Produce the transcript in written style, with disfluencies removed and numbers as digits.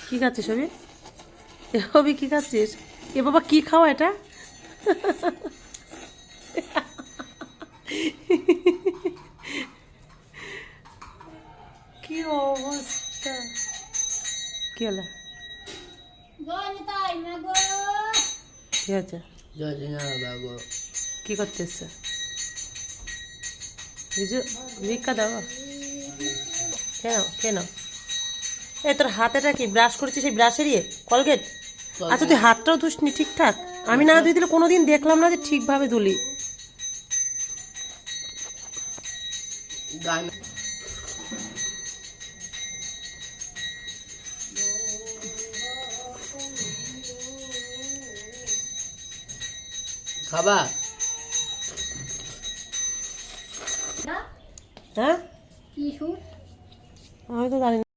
কি খাচ্ছিস অভি? অভি কি খাচ্ছিস? এ বাবা কি খাওয়া এটা? কি অবস্থা! কি হলো? কি হয়েছে? কি করতে এসছে? বিজু, ভিক্ষা দাও। কেন কেন? এ তোর হাতেটা কি ব্রাশ করেছিস? সেই ব্রাশের কলগেট? আচ্ছা তুই হাতটাও ধুসনি ঠিকঠাক? আমি না ধুই দিলে কোনোদিন দেখলাম না যে ঠিকভাবে ধুলি। খাবা? হ্যাঁ, আমি তো জানি না।